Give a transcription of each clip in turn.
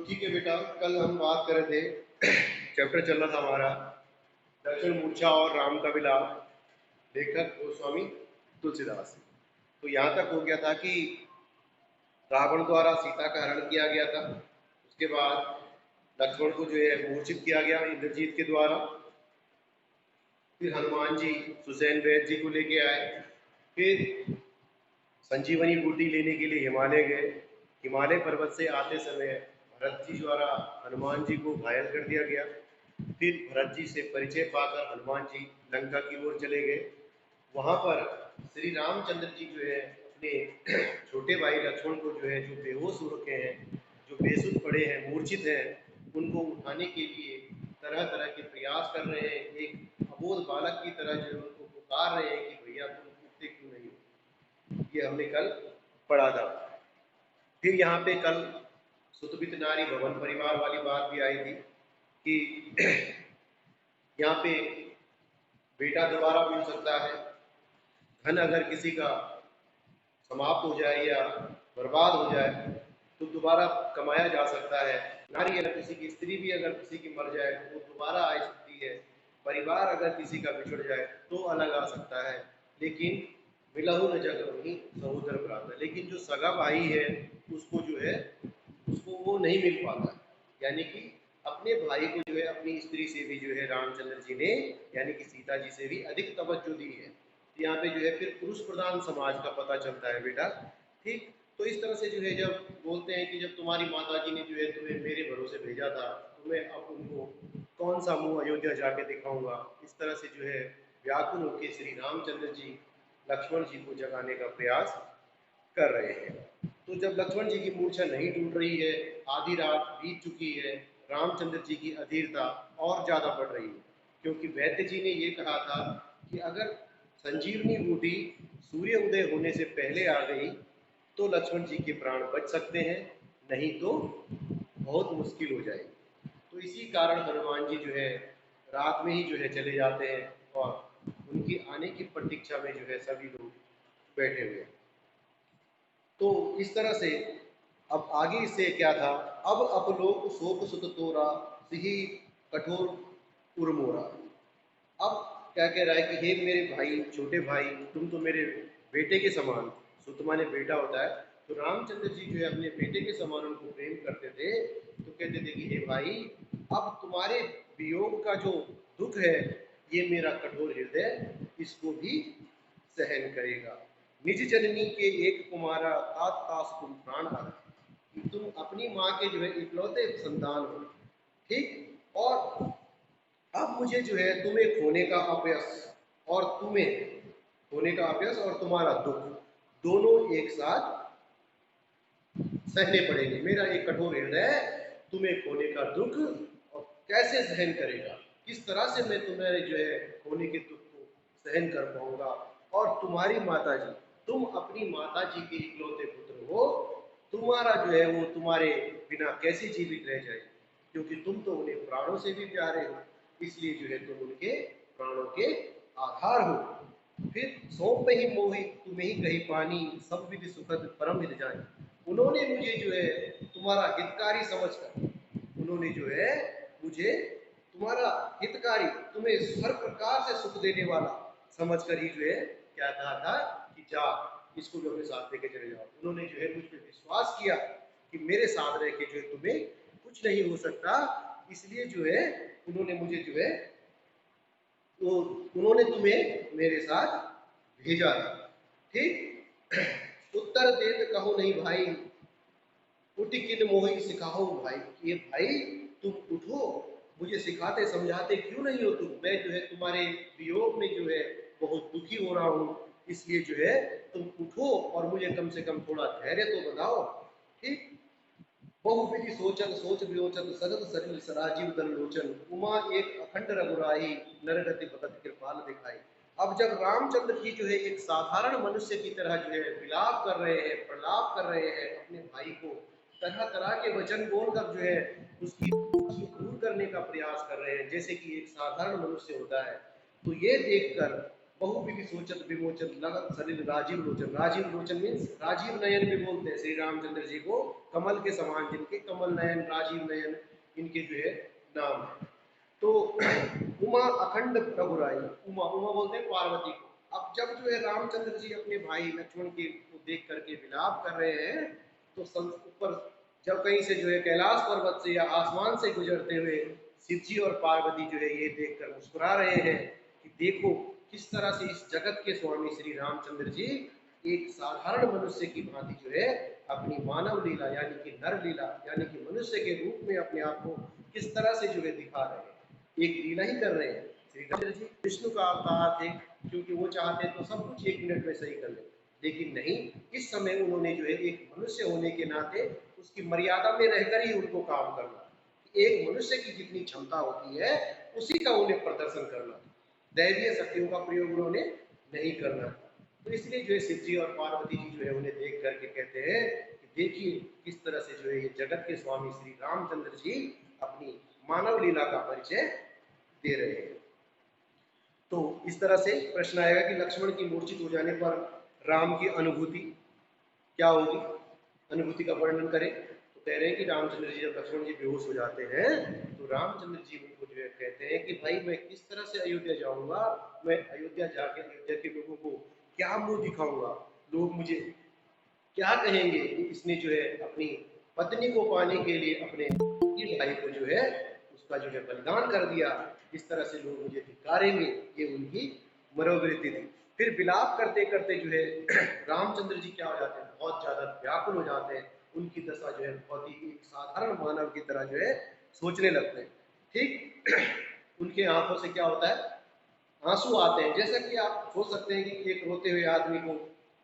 ठीक है बेटा, कल हम बात कर रहे थे चैप्टर चल रहा था हमारा दक्षिण मूर्छा और राम का विलाप, लेखक गोस्वामी तुलसीदास। तो यहाँ तक हो गया था कि रावण द्वारा सीता का हरण किया गया था। उसके बाद लक्ष्मण को जो है मूर्छित किया गया इंद्रजीत के द्वारा। फिर हनुमान जी सुसैन वैद्य जी को लेके आए। फिर संजीवनी बूटी लेने के लिए हिमालय गए। हिमालय पर्वत से आते समय भरत जी द्वारा हनुमान जी को घायल कर दिया गया। फिर भरत जी से परिचय पाकर हनुमान जी लंका की ओर चले गए। वहां पर श्री रामचंद्र जी जो है अपने छोटे भाई लक्ष्मण को जो है, जो बेहोश हो रखे हैं, जो बेसुध पड़े हैं, मूर्छित हैं, उनको उठाने के लिए तरह तरह के प्रयास कर रहे हैं। एक अबोध बालक की तरह जो है उनको पुकार रहे हैं कि भैया तुम उठते क्यों नहीं हो। ये हमने कल पढ़ा था। फिर यहाँ पे कल सुतपित नारी भवन परिवार वाली बात भी आई थी कि यहाँ पे बेटा दोबारा मिल सकता है। धन अगर किसी का समाप्त हो जाए या बर्बाद हो जाए तो दोबारा कमाया जा सकता है। नारी अगर किसी की, स्त्री भी अगर किसी की मर जाए तो वो दोबारा आ सकती है। परिवार अगर किसी का बिछड़ जाए तो अलग आ सकता है। लेकिन मिलहु न जग वही सहोदर भ्राता, लेकिन जो सगा भाई है उसको जो है उसको वो नहीं मिल पाता। यानी कि अपने भाई को जो है अपनी स्त्री से भी जो है रामचंद्र जी ने यानी कि सीता जी से भी अधिक तवज्जो दी है। यहाँ पे जो है फिर पुरुष प्रधान समाज का पता चलता है बेटा। ठीक, तो इस तरह से जो है जब बोलते हैं कि जब तुम्हारी माता जी ने जो है तुम्हें मेरे भरोसे भेजा था, तुम्हें अब उनको कौन सा मुंह अयोध्या जाके दिखाऊंगा, इस तरह से जो है व्याकुल होकर श्री रामचंद्र जी लक्ष्मण जी को जगाने का प्रयास कर रहे हैं। तो जब लक्ष्मण जी की मूर्छा नहीं टूट रही है, आधी रात बीत चुकी है, रामचंद्र जी की अधीरता और ज्यादा बढ़ रही है, क्योंकि वैद्य जी ने ये कहा था कि अगर संजीवनी बूटी सूर्य उदय होने से पहले आ गई तो लक्ष्मण जी के प्राण बच सकते हैं, नहीं तो बहुत मुश्किल हो जाएगी। तो इसी कारण हनुमान जी जो है रात में ही जो है चले जाते हैं और उनकी आने की प्रतीक्षा में जो है सभी लोग बैठे हुए हैं। तो इस तरह से अब आगे इससे क्या था, अब अपलोक शोक सुत तोरा सिही कठोर उर्मोरा। अब क्या कह रहा है कि हे मेरे भाई, छोटे भाई, तुम तो मेरे बेटे के समान, सुत माने बेटा होता है, तो रामचंद्र जी जो है अपने बेटे के समान उनको प्रेम करते थे। तो कहते थे कि हे भाई, अब तुम्हारे वियोग का जो दुख है ये मेरा कठोर हृदय इसको भी सहन करेगा। निज जननी के एक कुमारा तात तास तुम प्राण हर, कि तुम अपनी माँ के जो है इकलौते संतान हो। ठीक, और अब मुझे जो है तुम्हें खोने का अपयस और तुम्हें खोने का अपयस और तुम्हारा दुख दोनों एक साथ सहने पड़ेंगे। मेरा एक कठोर हृदय तुम्हें खोने का दुख और कैसे सहन करेगा, किस तरह से मैं तुम्हारे जो है खोने के दुख को सहन कर पाऊंगा। और तुम्हारी माता जी, तुम अपनी माता जी के इकलौते पुत्र हो, तुम्हारा जो है वो तुम्हारे बिना कैसे जीवित रह जाए, क्योंकि तुम तो उन्हें प्राणों से भी प्यारे हो, इसलिए जो है तुम उनके प्राणों के आधार हो। फिर सौंप ही मोहि तुम्हें ही कही पानी, सब विधि सुखद परम विधि जानी। उन्होंने मुझे जो है तुम्हारा हितकारी समझकर, उन्होंने जो है मुझे तुम्हारा हितकारी, तुम्हें हर प्रकार से सुख देने वाला समझकर ही जो है क्या कहा था कि जा इसको जो अपने साथ लेके चले जाओ। उन्होंने जो है मुझ पर विश्वास किया कि मेरे साथ रह के जो है तुम्हें कुछ नहीं हो सकता, इसलिए जो है उन्होंने मुझे जो है वो उन्होंने तुम्हें मेरे साथ भेजा था। ठीक, उत्तर देत कहो नहीं भाई, उठ किन मोहि सिखाओ भाई। ये भाई तुम उठो, मुझे सिखाते समझाते क्यों नहीं हो तुम, मैं जो है तुम्हारे वियोग में जो है बहुत दुखी हो रहा हूँ, इसलिए जो है तुम उठो और मुझे कम से कम थोड़ा धैर्य तो बताओ। ठीक, बहुविधि सोचन सोच विलोचन सगत सलिल सराजीव दल लोचन, उमा एक अखंड रघुराई नरगति भगत कृपाल दिखाई। अब जब रामचंद्र जी जो है एक साधारण मनुष्य की तरह जो है विलाप कर रहे हैं, प्रलाप कर रहे हैं, अपने भाई को तरह तरह के वचन बोलकर जो है उसकी दुखी दूर करने का प्रयास कर रहे हैं जैसे कि एक साधारण मनुष्य होता है, तो ये देखकर बहुविधि सोचत विमोचन लगत सलिल राजीव लोचन। राजीव लोचन मीन्स राजीव नयन भी बोलते हैं श्री रामचंद्र जी को, कमल के समान जिनके कमल नयन राजीव नयन इनके जो है नाम है। तो उमा अखंड प्रभुराई, उमा उमा बोलते हैं पार्वती को। अब जब जो है रामचंद्र जी अपने भाई लक्ष्मण के को देख करके विलाप कर रहे हैं, तो ऊपर जब कहीं से जो है कैलाश पर्वत से या आसमान से गुजरते हुए शिव जी और पार्वती जो है ये देखकर मुस्कुरा रहे हैं कि देखो किस तरह से इस जगत के स्वामी श्री रामचंद्र जी एक साधारण मनुष्य की भांति जो है अपनी मानव लीला यानी कि नर लीला यानी कि मनुष्य के रूप में अपने आप को किस तरह से जो है दिखा रहे हैं, एक लीला ही कर रहे हैं। श्री रामचंद्र जी विष्णु का अवतार थे, क्योंकि वो चाहते तो सब कुछ 1 मिनट में सही कर लेते, लेकिन नहीं, इस समय उन्होंने जो है एक मनुष्य होने के नाते उसकी मर्यादा में रहकर ही उनको काम करना, एक मनुष्य की जितनी क्षमता होती है उसी का उन्हें प्रदर्शन करना, दैवीय शक्तियों का प्रयोग उन्होंने नहीं करना। तो इसलिए जो है शिव जी और पार्वती जी जो है उन्हें देख करके कहते हैं कि देखिए किस तरह से जो है ये जगत के स्वामी श्री रामचंद्र जी अपनी मानव लीला का परिचय दे रहे हैं। तो इस तरह से प्रश्न आएगा कि लक्ष्मण की मूर्छित हो जाने पर राम की अनुभूति क्या होगी, अनुभूति का वर्णन करें। तो कह रहे हैं कि रामचंद्र जी जब लक्ष्मण जी बेहोश हो जाते हैं तो रामचंद्र जी उनको जो है कहते हैं कि भाई मैं किस तरह से अयोध्या जाऊंगा, मैं अयोध्या जाके अयोध्या के लोगों को क्या मुंह दिखाऊंगा, लोग मुझे क्या कहेंगे कि इसने जो है अपनी पत्नी को पाने के लिए अपने भाई को जो है उसका जो है बलिदान कर दिया, इस तरह से लोग मुझे धिक्कारेंगे, ये उनकी मनोवृत्ति थी। फिर विलाप करते करते जो है रामचंद्र जी क्या हो जाते हैं, बहुत ज्यादा व्याकुल हो जाते हैं, उनकी दशा जो है बहुत ही एक साधारण मानव की तरह जो है सोचने लगते हैं। ठीक उनके आंखों से क्या होता है, आंसू आते हैं। जैसा कि आप सोच सकते हैं कि एक रोते हुए आदमी को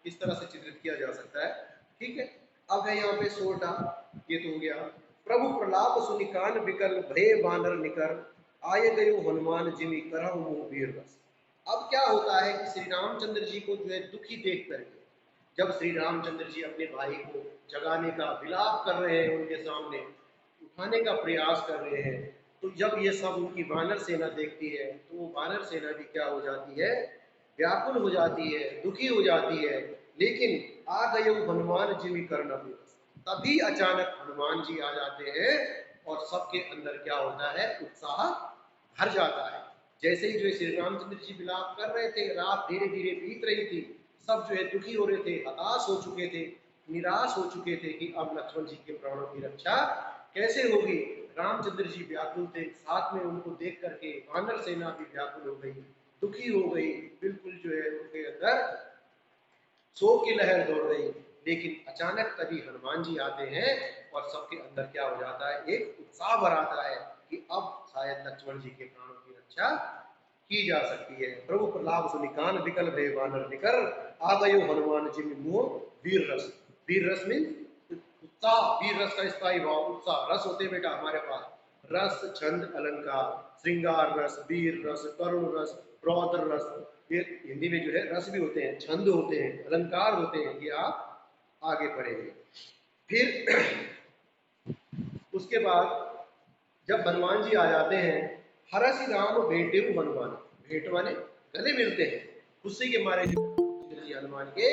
किस तरह से चित्रित किया जा सकता है। ठीक है, अब है यहाँ पे सोटा, ये तो हो गया। प्रभु प्रलाप सुनिकान विकल भय बानर निकर आय गयो हनुमान जिमि करहु मुँह वीर रस। अब क्या होता है कि श्री रामचंद्र जी को जो है दुखी देख करके जब श्री रामचंद्र जी अपने भाई को जगाने का विलाप कर रहे हैं, उनके सामने उठाने का प्रयास कर रहे हैं, तो जब ये सब उनकी वानर सेना देखती है तो वो वानर सेना भी क्या हो जाती है, व्याकुल हो जाती है, दुखी हो जाती है। लेकिन आ गए हनुमान जी भी करना, तभी अचानक हनुमान जी आ जाते हैं और सबके अंदर क्या होता है, उत्साह भर जाता है। जैसे ही जो श्री रामचंद्र जी विलाप कर रहे थे, रात धीरे धीरे बीत रही थी, सब जो है दुखी हो रहे थे, हताश हो चुके थे, निराश हो चुके थे कि अब लक्ष्मण जी के प्राणों की रक्षा कैसे होगी। रामचंद्र जी व्याकुल थे, साथ में उनको देख करके वानर सेना भी व्याकुल हो गई, दुखी हो गई, बिल्कुल जो है उनके अंदर शोक की लहर दौड़ रही। लेकिन अचानक तभी हनुमान जी आते हैं और सबके अंदर क्या हो जाता है, एक उत्साह भर आता है कि अब शायद लक्ष्मण जी के प्राणों की रक्षा की जा सकती है। प्रभु प्रलाप सुनिकान विकल भय बानर निकर आ गयो हनुमान जी मुँह वीर रस। वीर रस मीन उत्साह, वीर रस का स्थायी भाव, उत्साह। रस होते बेटा हमारे पास, रस छंद अलंकार, श्रृंगार रस, वीर रस, करुण रस, रौद्र रस, ये हिंदी में जो है रस भी होते हैं, छंद होते हैं, अलंकार होते हैं, ये आप आगे पढ़ेंगे। फिर उसके बाद जब हनुमान जी आ जाते हैं, हरसि राम भेटे हनुमान, भेंट माने गले मिलते हैं, खुशी के मारे हनुमान के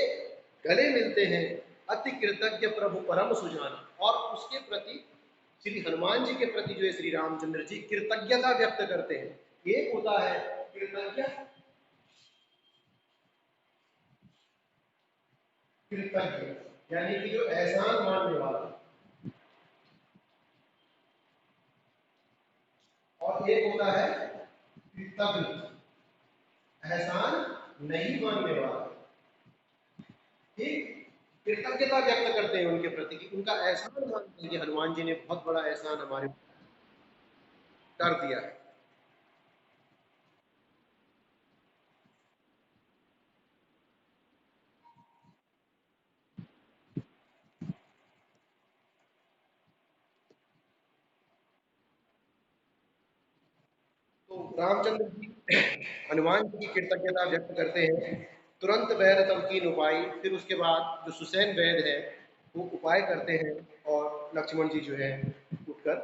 गले मिलते हैं। अति कृतज्ञ प्रभु परम सुजान, और उसके प्रति श्री हनुमान जी के प्रति जो है श्री रामचंद्र जी कृतज्ञता व्यक्त करते हैं। एक होता है कृतज्ञ, कृतज्ञ यानी कि जो एहसान मानने वाला, और एक होता है कृतज्ञ, एहसान नहीं मानने वाला। ठीक, कृतज्ञता व्यक्त करते हैं उनके प्रति कि उनका एहसान मानते हैं कि हनुमान जी ने बहुत बड़ा एहसान हमारे कर दिया है। तो रामचंद्र जी हनुमान जी की कृतज्ञता व्यक्त करते हैं। तुरंत वैर तब कीन उपाय, फिर उसके बाद जो सुसैन वैद है वो उपाय करते हैं और लक्ष्मण जी जो है उठकर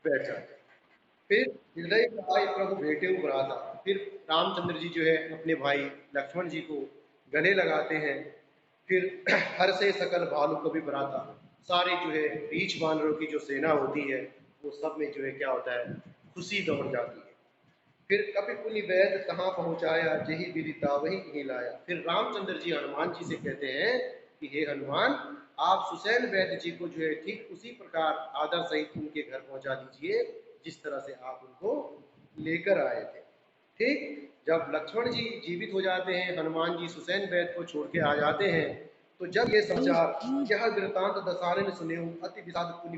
बैठ जाते हैं। फिर हृदय प्रभु भेटे भ्राता, फिर रामचंद्र जी जो है अपने भाई लक्ष्मण जी को गले लगाते हैं। फिर हर से सकल भालू कभी बराता, सारे जो है रीछ बानरों की जो सेना होती है वो सब में जो है क्या होता है, खुशी दौड़ जाती है। फिर कपि पुनि वैद कहाँ पहुंचाया, जही विदिता वही कहीं लाया। फिर रामचंद्र जी हनुमान जी से कहते हैं कि हे हनुमान, आप सुसैन वैद्य जी को जो है ठीक उसी प्रकार आदर सहित उनके घर पहुंचा दीजिए जिस तरह से आप उनको लेकर आए थे। ठीक जब लक्ष्मण जी जीवित हो जाते हैं, हनुमान जी सुसैन वैद्य को छोड़ के आ जाते हैं, तो जब ये समाचार यह वृतांत दसारे ने सुने अति विषाद पुनि,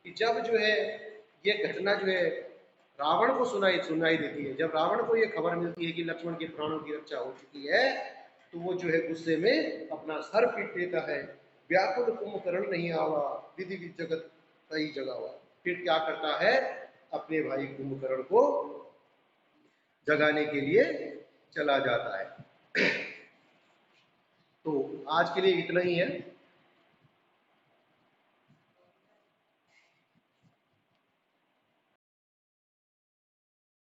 कि जब जो है ये घटना जो है रावण को सुनाई सुनाई देती है, जब रावण को ये खबर मिलती है कि लक्ष्मण के प्राणों की रक्षा हो चुकी है, तो वो जो है गुस्से में अपना सर पीट देता है। व्याकुल कुंभकर्ण नहीं आवा, विधि जगत कई जगावा। फिर क्या करता है, अपने भाई कुंभकर्ण को जगाने के लिए चला जाता है। तो आज के लिए इतना ही है।